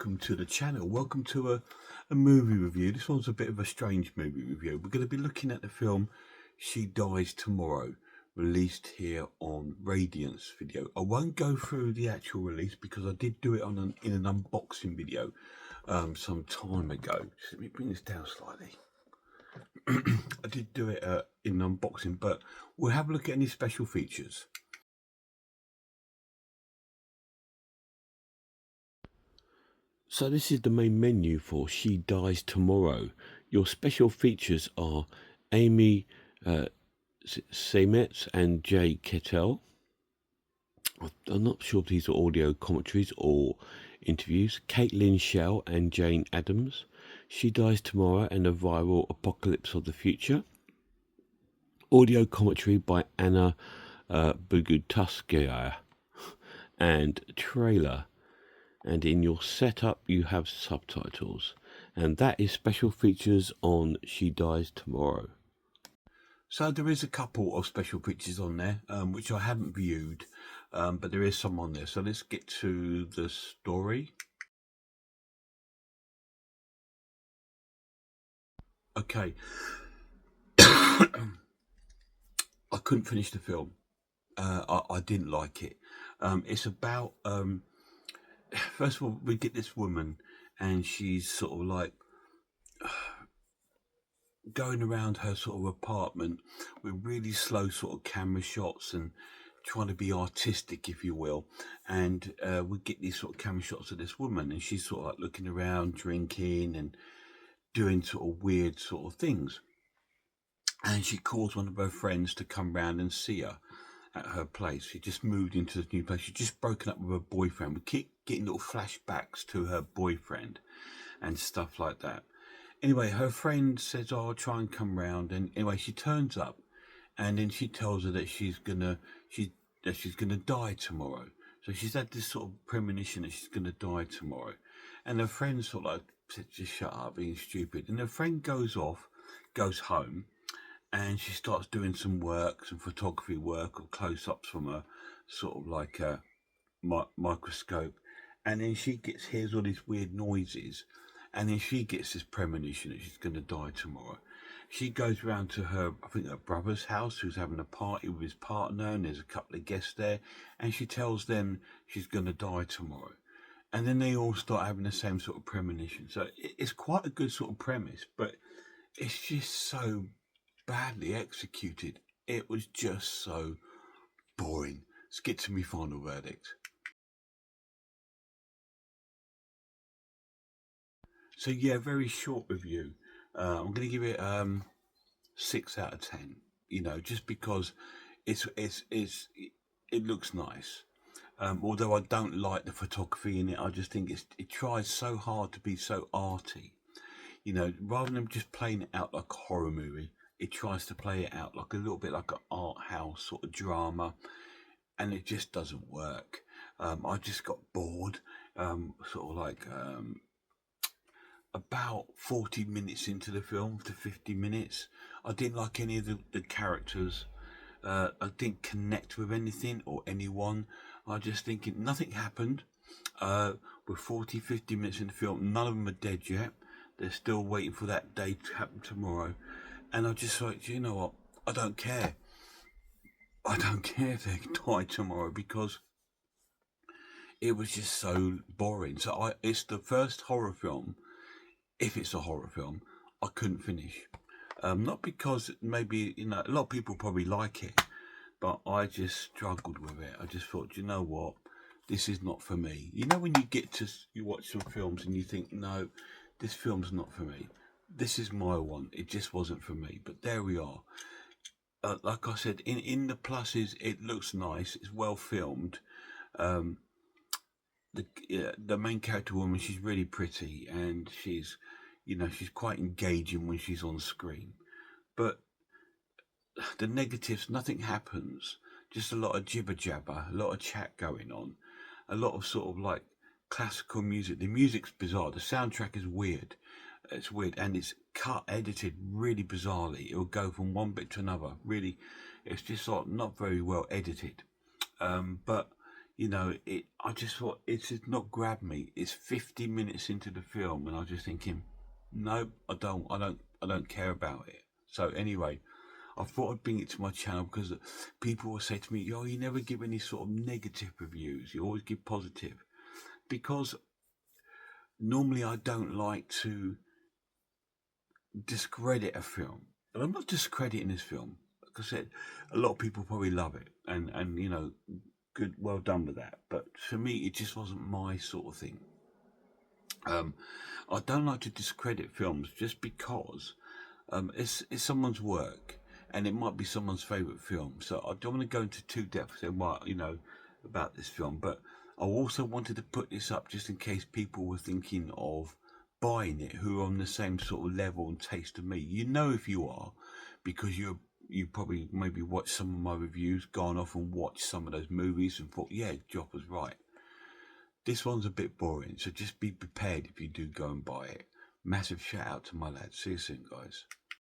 welcome to the channel. Welcome to a movie review. This one's a bit of a strange movie review. We're going to be looking at the film She Dies Tomorrow, released here on Radiance Video. I won't go through the actual release because I did do it in an unboxing video some time ago. Just let me bring this down slightly. I did do it in an unboxing, but we'll have a look at any special features. So this is the main menu for She Dies Tomorrow. Your special features are Amy Seimetz and Jay Kettle. I'm not sure if these are audio commentaries or interviews. Caitlin Schell and Jane Adams. She Dies Tomorrow and a Viral Apocalypse of the Future. Audio commentary by Anna Bogutovskaya and trailer. And in your setup you have subtitles, and that is special features on She Dies Tomorrow. So there is a couple of special features on there which I haven't viewed, but there is some on there. So let's get to the story. Okay. I couldn't finish the film. I didn't like it. It's about first of all, we get this woman, and she's sort of like going around her sort of apartment with really slow sort of camera shots and trying to be artistic, if you will. And we get these sort of camera shots of this woman, and she's sort of like looking around, drinking and doing sort of weird sort of things. And she calls one of her friends to come round and see her at her place. She just moved into this new place. She'd just broken up with her boyfriend. We keep getting little flashbacks to her boyfriend and stuff like that. Anyway, her friend says, "Oh, I'll try and come round." And anyway, she turns up, and then she tells her that she's gonna die tomorrow. So she's had this sort of premonition that she's gonna die tomorrow. And her friend sort of like said, "Just shut up, being stupid." And her friend goes home, and she starts doing some photography work, or close-ups from a sort of like a microscope. And then she hears all these weird noises, and then she gets this premonition that she's going to die tomorrow. She goes round to her brother's house, who's having a party with his partner, and there's a couple of guests there, and she tells them she's going to die tomorrow. And then they all start having the same sort of premonition. So it's quite a good sort of premise, but it's just so badly executed. It was just so boring. Let's get to my final verdict. So yeah, very short review. I'm going to give it 6 out of 10. You know, just because it looks nice. Although I don't like the photography in it, I just think it tries so hard to be so arty. You know, rather than just playing it out like a horror movie, it tries to play it out like a little bit like an art house sort of drama, and it just doesn't work. I just got bored, sort of like about 40 minutes into the film to 50 minutes. I didn't like any of the characters. I didn't connect with anything or anyone. I just thinking nothing happened. We're 40-50 minutes in the film. None of them are dead yet. They're still waiting for that day to happen tomorrow. And I just like, you know what? I don't care. I don't care if they die tomorrow, because it was just so boring. So it's the first horror film, if it's a horror film, I couldn't finish. Not because maybe, you know, a lot of people probably like it, but I just struggled with it. I just thought, you know what? This is not for me. You know, when you watch some films and you think, no, this film's not for me. This is my one. It just wasn't for me. But there we are. Like I said, in the pluses, it looks nice. It's well filmed. The main character woman, she's really pretty, and she's quite engaging when she's on screen. But the negatives, nothing happens. Just a lot of jibber jabber, a lot of chat going on, a lot of sort of like classical music. The music's bizarre. The soundtrack is weird. It's weird, and it's edited really bizarrely. It will go from one bit to another. Really, it's just like not very well edited. But you know, I just thought it's just not grabbed me. It's 50 minutes into the film, and I was just thinking, no, I don't care about it. So anyway, I thought I'd bring it to my channel because people will say to me, "Yo, you never give any sort of negative reviews. You always give positive." Because normally I don't like to discredit a film, and I'm not discrediting this film. Like I said, a lot of people probably love it, and you know, good, well done with that. But for me, it just wasn't my sort of thing. Um, I don't like to discredit films just because it's someone's work, and it might be someone's favourite film. So I don't want to go into too depth saying what, you know, about this film, but I also wanted to put this up just in case people were thinking of buying it who are on the same sort of level and taste of me. You know, if you are, because you probably maybe watched some of my reviews, gone off and watched some of those movies and thought, yeah, Job was right. This one's a bit boring, so just be prepared if you do go and buy it. Massive shout out to my lads. See you soon, guys.